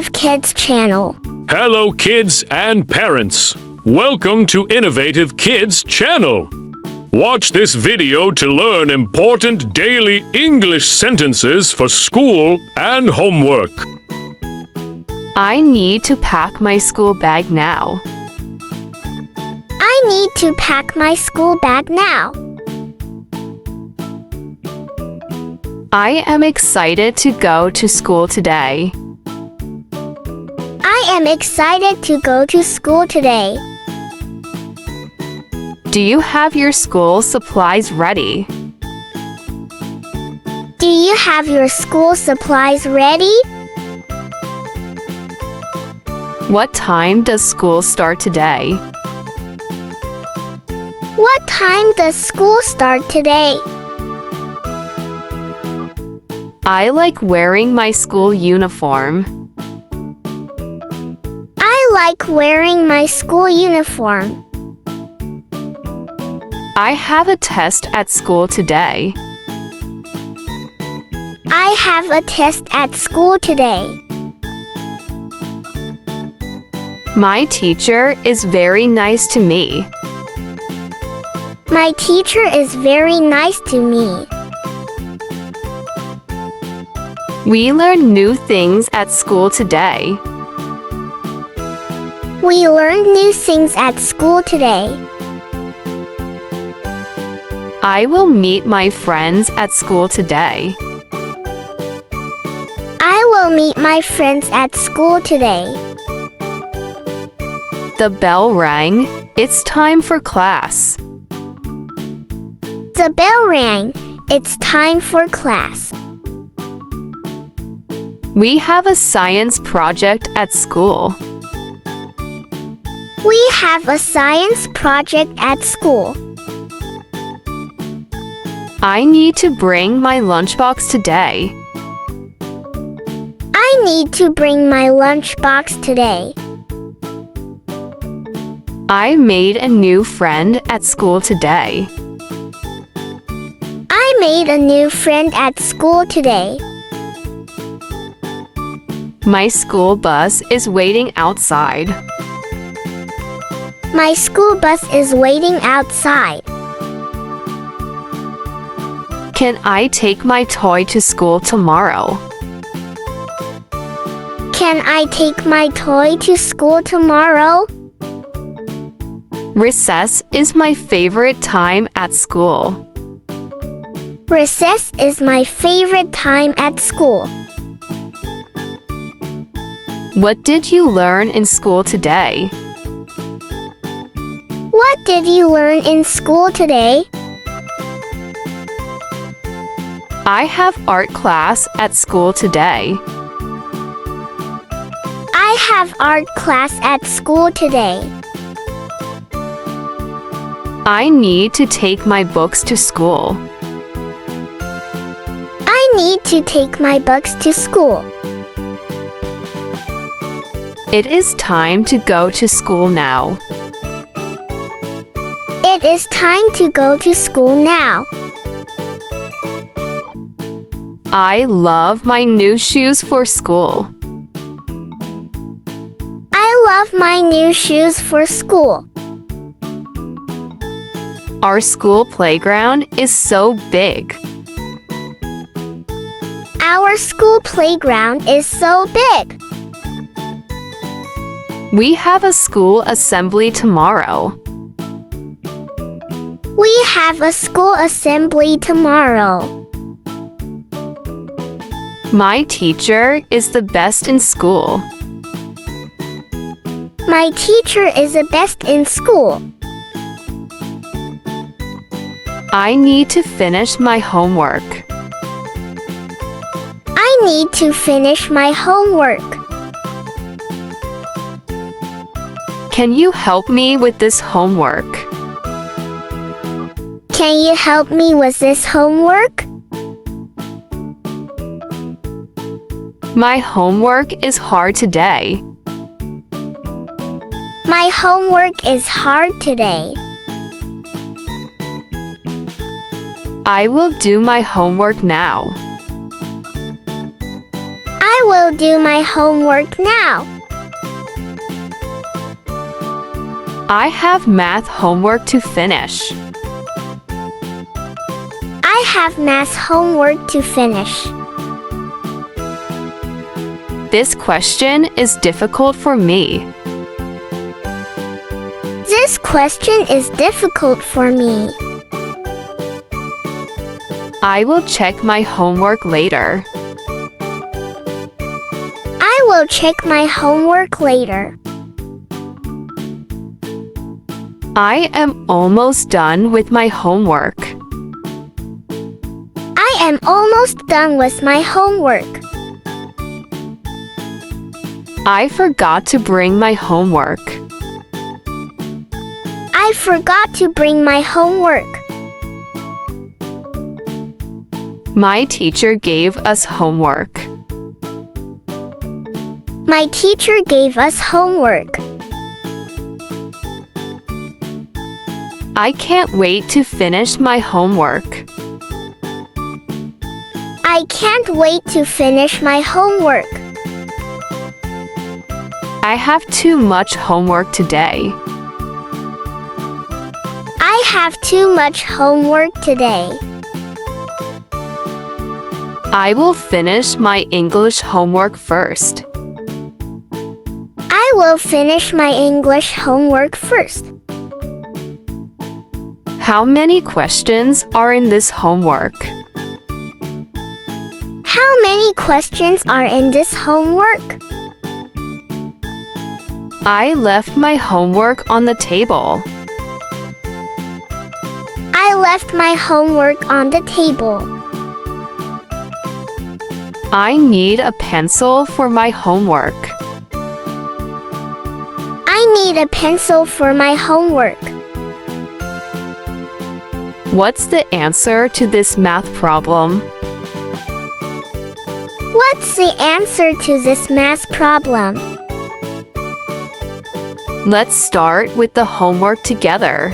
Innovative Kids channel. Hello kids and parents. Welcome to Innovative Kids channel. Watch this video to learn important daily English sentences for school and homework. I need to pack my school bag now. I need to pack my school bag now. I am excited to go to school today. I am excited to go to school today. Do you have your school supplies ready? Do you have your school supplies ready? What time does school start today? What time does school start today? I like wearing my school uniform. I like wearing my school uniform. I have a test at school today. I have a test at school today. My teacher is very nice to me. My teacher is very nice to me. We learned new things at school today. We learned new things at school today. I will meet my friends at school today. I will meet my friends at school today. The bell rang. It's time for class. The bell rang. It's time for class. We have a science project at school. We have a science project at school. I need to bring my lunchbox today. I need to bring my lunchbox today. I made a new friend at school today. I made a new friend at school today. My school bus is waiting outside. My school bus is waiting outside. Can I take my toy to school tomorrow? Can I take my toy to school tomorrow? Recess is my favorite time at school. Recess is my favorite time at school. What did you learn in school today? What did you learn in school today? I have art class at school today. I have art class at school today. I need to take my books to school. I need to take my books to school. It is time to go to school now. It is time to go to school now. I love my new shoes for school. I love my new shoes for school. Our school playground is so big. Our school playground is so big. We have a school assembly tomorrow. We have a school assembly tomorrow. My teacher is the best in school. My teacher is the best in school. I need to finish my homework. I need to finish my homework. Can you help me with this homework? Can you help me with this homework? My homework is hard today. My homework is hard today. I will do my homework now. I will will do my homework now. I have math homework to finish. I have math homework to finish. This question is difficult for me. This question is difficult for me. I will check my homework later. I will check my homework later. I am almost done with my homework. I am almost done with my homework. I forgot to bring my homework. I forgot to bring my homework. My teacher gave us homework. My teacher gave us homework. I can't wait to finish my homework. I can't wait to finish my homework. I have too much homework today. I have too much homework today. I will finish my English homework first. I will finish my English homework first. How many questions are in this homework? How many questions are in this homework? I left my homework on the table. I left my homework on the table. I need a pencil for my homework. I need a pencil for my homework. What's the answer to this math problem? What's the answer to this math problem? Let's start with the homework together.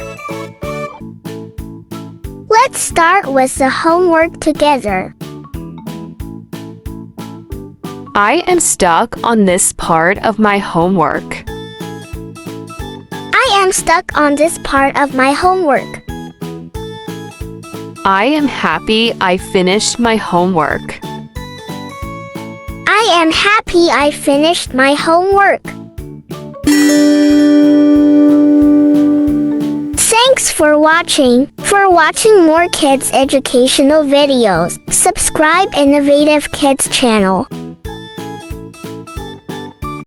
Let's start with the homework together. I am stuck on this part of my homework. I am stuck on this part of my homework. I am happy I finished my homework. I am happy I finished my homework. Thanks for watching. For watching more kids educational videos, subscribe Innovative Kids channel.